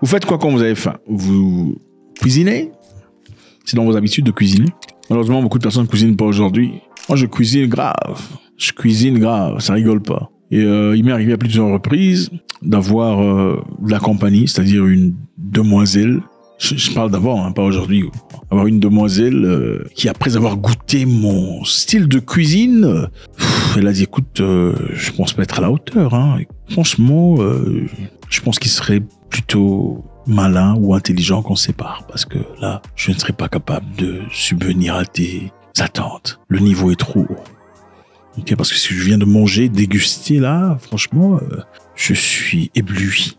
Vous faites quoi quand vous avez faim? Vous cuisinez? C'est dans vos habitudes de cuisiner? Malheureusement, beaucoup de personnes ne cuisinent pas aujourd'hui. Moi, je cuisine grave. Ça rigole pas. Et il m'est arrivé à plusieurs reprises d'avoir de la compagnie, c'est-à-dire une demoiselle. Je parle d'avant, pas aujourd'hui. Avoir une demoiselle qui, après avoir goûté mon style de cuisine, elle a dit, écoute, je pense pas être à la hauteur. Et franchement, je pense qu'il serait plutôt malin ou intelligent qu'on se sépare. Parce que là, je ne serais pas capable de subvenir à tes attentes. Le niveau est trop haut. Okay, parce que ce que je viens de manger, déguster là, franchement, je suis ébloui.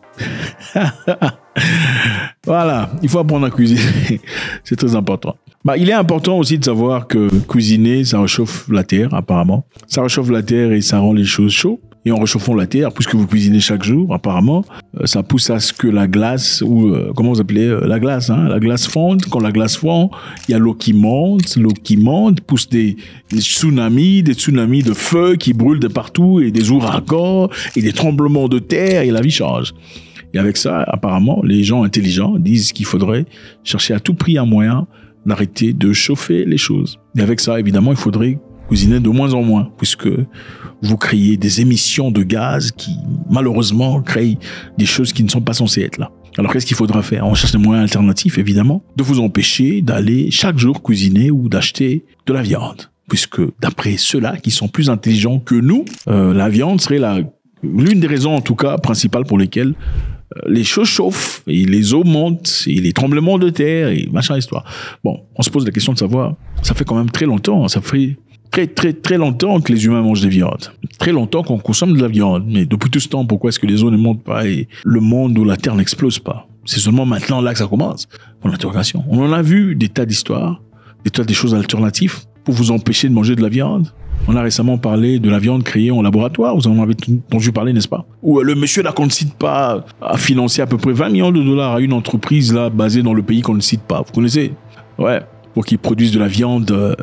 Voilà, il faut apprendre à cuisiner. C'est très important. Il est important aussi de savoir que cuisiner, ça réchauffe la terre, apparemment. Ça réchauffe la terre et ça rend les choses chaudes. Et en réchauffant la terre, puisque vous cuisinez chaque jour, apparemment, ça pousse à ce que la glace, ou comment vous appelez la glace, la glace fonde. Quand la glace fond, il y a l'eau qui monte, pousse des tsunamis de feu qui brûlent de partout, et des ouragans, et des tremblements de terre, et la vie change. Et avec ça, apparemment, les gens intelligents disent qu'il faudrait chercher à tout prix un moyen d'arrêter de chauffer les choses. Et avec ça, évidemment, il faudrait cuisiner de moins en moins, puisque vous créez des émissions de gaz qui, malheureusement, créent des choses qui ne sont pas censées être là. Alors, qu'est-ce qu'il faudra faire? On cherche des moyens alternatifs, évidemment, de vous empêcher d'aller chaque jour cuisiner ou d'acheter de la viande. Puisque, d'après ceux-là qui sont plus intelligents que nous, la viande serait l'une des raisons, en tout cas, principales pour lesquelles les choses chauffent, et les eaux montent, et les tremblements de terre, et machin histoire. Bon, on se pose la question de savoir, ça fait quand même très longtemps, ça fait très longtemps que les humains mangent des viandes. Très longtemps qu'on consomme de la viande. Mais depuis tout ce temps, pourquoi est-ce que les eaux ne montent pas et le monde ou la terre n'explose pas? C'est seulement maintenant là que ça commence. Pour l'interrogation. On en a vu des tas d'histoires, des choses alternatives pour vous empêcher de manger de la viande. On a récemment parlé de la viande créée en laboratoire. Vous en avez entendu parler, n'est-ce pas? Où le monsieur là qu'on ne cite pas a financé à peu près 20 millions de dollars à une entreprise là basée dans le pays qu'on ne cite pas. Vous connaissez? Ouais. Pour qu'ils produisent de la viande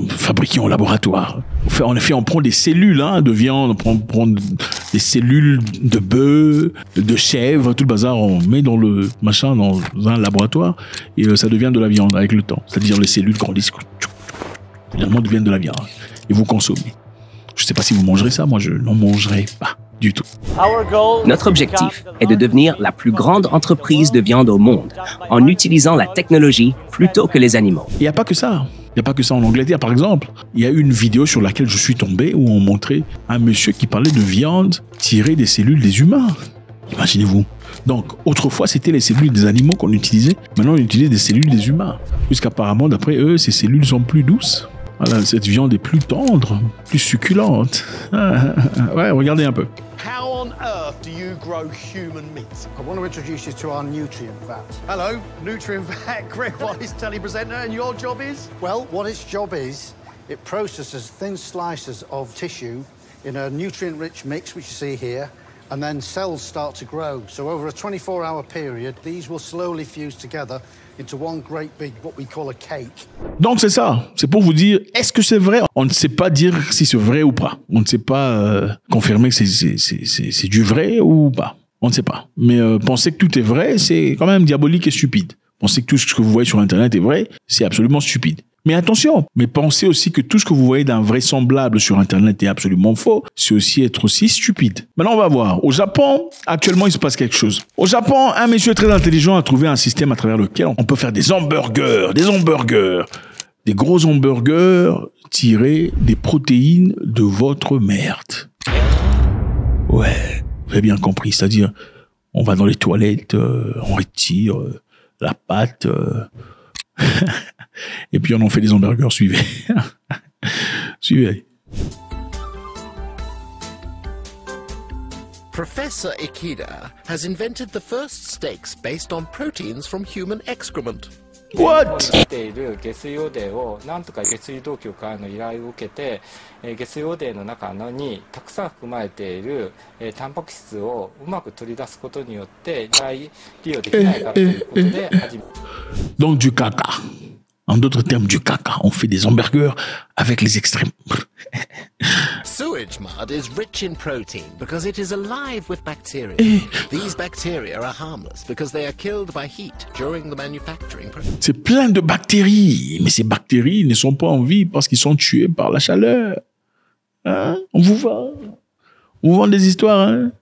fabriquée en laboratoire. En effet, on prend des cellules de viande, on prend des cellules de bœuf, de chèvre, tout le bazar, on met dans le machin, dans un laboratoire, et ça devient de la viande avec le temps. C'est-à-dire les cellules grandissent, finalement deviennent de la viande. Et vous consommez. Je ne sais pas si vous mangerez ça, moi je n'en mangerai pas du tout. Notre objectif est de devenir la plus grande entreprise de viande au monde en utilisant la technologie plutôt que les animaux. Il n'y a pas que ça. Il n'y a pas que ça en Angleterre, par exemple. Il y a eu une vidéo sur laquelle je suis tombé où on montrait un monsieur qui parlait de viande tirée des cellules des humains. Imaginez-vous. Donc, autrefois, c'était les cellules des animaux qu'on utilisait. Maintenant, on utilise des cellules des humains. Puisqu'apparemment, d'après eux, ces cellules sont plus douces. Voilà, cette viande est plus tendre, plus succulente. Ouais, regardez un peu. How on earth do you grow human meat? I want to introduce you to our nutrient vat. Hello, nutrient vat, Greg Wise, telepresenter, and your job is? Well, what its job is, it processes thin slices of tissue in a nutrient-rich mix, which you see here, and then cells start to grow. So over a 24-hour period, these will slowly fuse together into one great big, what we call a cake. Donc c'est ça, c'est pour vous dire, est-ce que c'est vrai? On ne sait pas dire si c'est vrai ou pas. On ne sait pas confirmer que c'est du vrai ou pas. On ne sait pas. Mais penser que tout est vrai, c'est quand même diabolique et stupide. Penser que tout ce que vous voyez sur Internet est vrai, c'est absolument stupide. Mais attention, mais pensez aussi que tout ce que vous voyez d'un vraisemblable sur Internet est absolument faux, c'est aussi être aussi stupide. Maintenant, on va voir. Au Japon, actuellement, il se passe quelque chose. Au Japon, un monsieur très intelligent a trouvé un système à travers lequel on peut faire des hamburgers, des gros hamburgers tirés des protéines de votre merde. Ouais, vous avez bien compris, c'est-à-dire, on va dans les toilettes, on retire la pâte... Et puis on en fait des hamburgers, suivez. Suivez. Professor Ikeda has invented the first steaks based on proteins from human excrement. What? ている下水汚泥をなんとか下水道局からの依頼を受けて、下水汚泥の中にたくさん含まれているタンパク質をうまく取り出すことによって再利用できないかということで始め。Donc du caca. En d'autres termes, du caca. On fait des hamburgers avec les extrêmes. Sewage mud is rich in protein because it is alive with bacteria. These bacteria are harmless because they are killed by heat during the manufacturing process. C'est plein de bactéries. Mais ces bactéries ne sont pas en vie parce qu'ils sont tués par la chaleur. Hein? On vous vend des histoires, hein?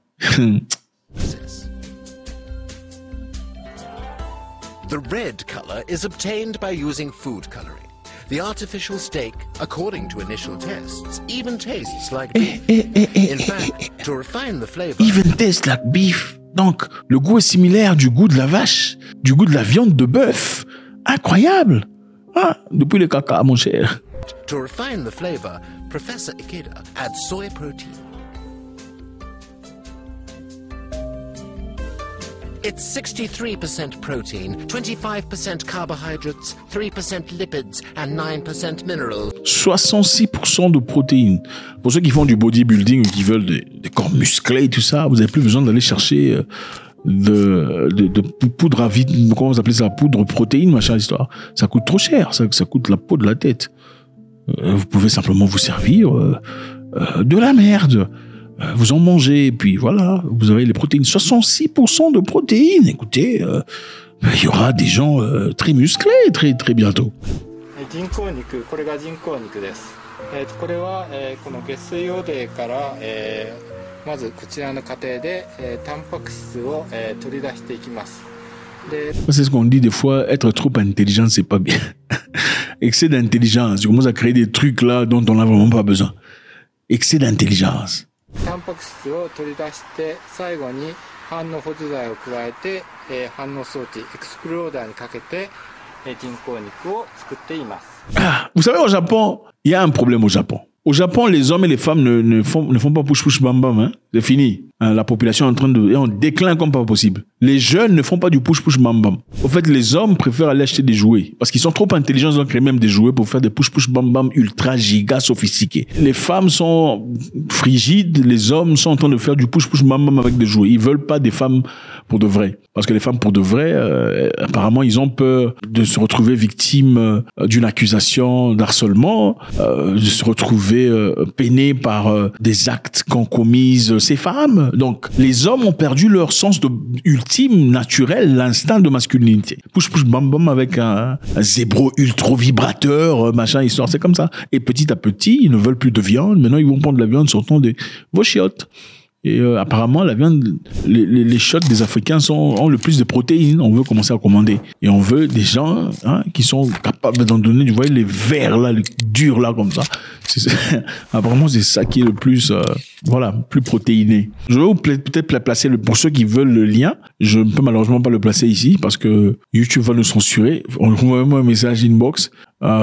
The red color is obtained by using food coloring. The artificial steak, according to initial tests, even tastes like beef. In fact, to refine the flavor... Even tastes like beef. Donc, le goût est similaire du goût de la vache, du goût de la viande de bœuf. Incroyable. Ah, depuis le caca, mon cher. To refine the flavor, Professor Ikeda adds soy protein. It's 63% protein, 25% carbohydrates, 3% lipids, and 9% minerals. 66% de protéines. Pour ceux qui font du bodybuilding ou qui veulent des corps musclés et tout ça, vous n'avez plus besoin d'aller chercher de poudre à vide, comment vous appelez ça, poudre protéine, machin, histoire. Ça coûte trop cher, ça coûte la peau de la tête. Vous pouvez simplement vous servir de la merde. Vous en mangez, et puis voilà, vous avez les protéines. 66% de protéines. Écoutez, il y aura des gens très musclés très, très bientôt. 人工肉、これが人工肉です。これは、この下水汚泥から、まずこちらの過程で、タンパク質を、取り出していきます。C'est ce qu'on dit des fois, être trop intelligent, c'est pas bien. Excès d'intelligence, tu commences à créer des trucs là dont on n'a vraiment pas besoin. Excès d'intelligence. タンパク質を取り出して最後に反応補助剤を加えて、反応装置エクスプローダーにかけて、人工肉を作っています。Ah, vous savez, au Japon, il y a un problème au Japon. Au Japon, les hommes et les femmes ne font pas push-push bam-bam. Hein. C'est fini. Hein, la population est en train de... Et on décline comme pas possible. Les jeunes ne font pas du push-push bam-bam. Au fait, les hommes préfèrent aller acheter des jouets. Parce qu'ils sont trop intelligents, ils ont créé même des jouets pour faire des push-push bam-bam ultra giga sophistiqués. Les femmes sont frigides, les hommes sont en train de faire du push-push bam-bam avec des jouets. Ils veulent pas des femmes pour de vrai. Parce que les femmes pour de vrai, apparemment, ils ont peur de se retrouver victimes d'une accusation d'harcèlement, de se retrouver peinés par des actes qu'ont commis ces femmes. Donc, les hommes ont perdu leur sens ultime, naturel, l'instinct de masculinité. Push, push, bam, bam avec un zébro ultra vibrateur, machin, histoire, c'est comme ça. Et petit à petit, ils ne veulent plus de viande. Maintenant, ils vont prendre de la viande sortant de vos chiottes. Et apparemment, la viande, les shots des Africains ont le plus de protéines. On veut commencer à commander. Et on veut des gens qui sont capables d'en donner. Vous voyez les verres là, les durs là comme ça. Apparemment, c'est ça qui est le plus, plus protéiné. Je vais vous peut-être placer pour ceux qui veulent le lien. Je ne peux malheureusement pas le placer ici parce que YouTube va nous censurer. Envoyez-moi un message inbox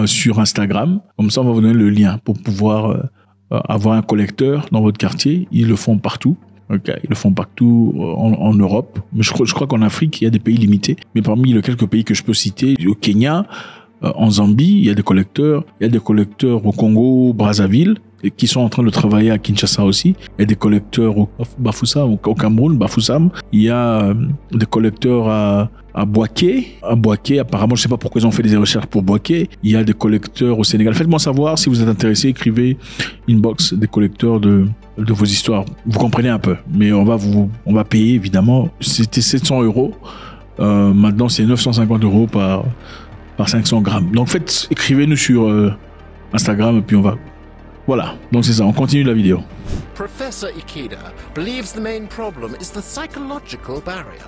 sur Instagram. Comme ça, on va vous donner le lien pour pouvoir avoir un collecteur dans votre quartier. Ils le font partout. Okay. Ils le font partout en Europe. Mais je crois qu'en Afrique, il y a des pays limités. Mais parmi les quelques pays que je peux citer, au Kenya, en Zambie, il y a des collecteurs. Il y a des collecteurs au Congo, Brazzaville, qui sont en train de travailler à Kinshasa aussi. Il y a des collecteurs au Bafoussam, au Cameroun, Bafoussam. Il y a des collecteurs à Boaké. À Boaké, apparemment, je ne sais pas pourquoi ils ont fait des recherches pour Boaké. Il y a des collecteurs au Sénégal. Faites-moi savoir si vous êtes intéressé. Écrivez inbox des collecteurs de vos histoires. Vous comprenez un peu. Mais on va payer, évidemment. C'était 700 €. Maintenant, c'est 950 € par 500 grammes. Donc, faites, écrivez-nous sur Instagram et puis on va... Voilà, donc c'est ça, on continue la vidéo. Professor Ikeda believes the main problem is the psychological barrier.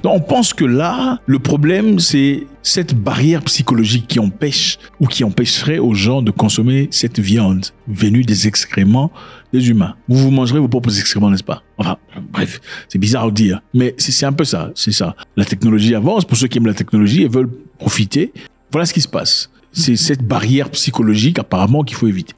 Donc on pense que là, le problème, c'est cette barrière psychologique qui empêche ou qui empêcherait aux gens de consommer cette viande venue des excréments des humains. Vous mangerez vos propres excréments, n'est-ce pas? Enfin, bref, c'est bizarre à dire, mais c'est un peu ça, c'est ça. La technologie avance, pour ceux qui aiment la technologie et veulent profiter, voilà ce qui se passe. C'est cette barrière psychologique apparemment qu'il faut éviter.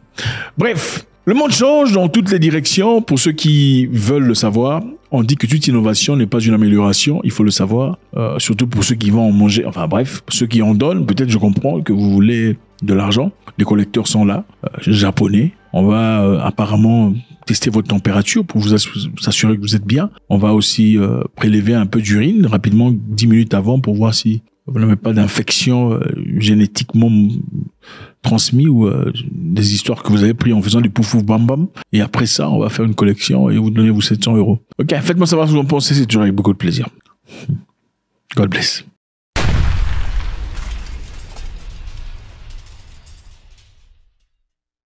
Bref, le monde change dans toutes les directions. Pour ceux qui veulent le savoir, on dit que toute innovation n'est pas une amélioration, il faut le savoir. Surtout pour ceux qui vont en manger. Enfin bref, ceux qui en donnent, peut-être je comprends que vous voulez de l'argent. Les collecteurs sont là, japonais. On va apparemment tester votre température pour vous s'assurer que vous êtes bien. On va aussi prélever un peu d'urine rapidement 10 minutes avant pour voir si vous n'avez pas d'infection génétiquement transmise ou des histoires que vous avez pris en faisant du pouf pouf bam bam. Et après ça, on va faire une collection et vous donnez 700 €. Ok, faites-moi savoir ce que vous en pensez, c'est toujours avec beaucoup de plaisir. God bless.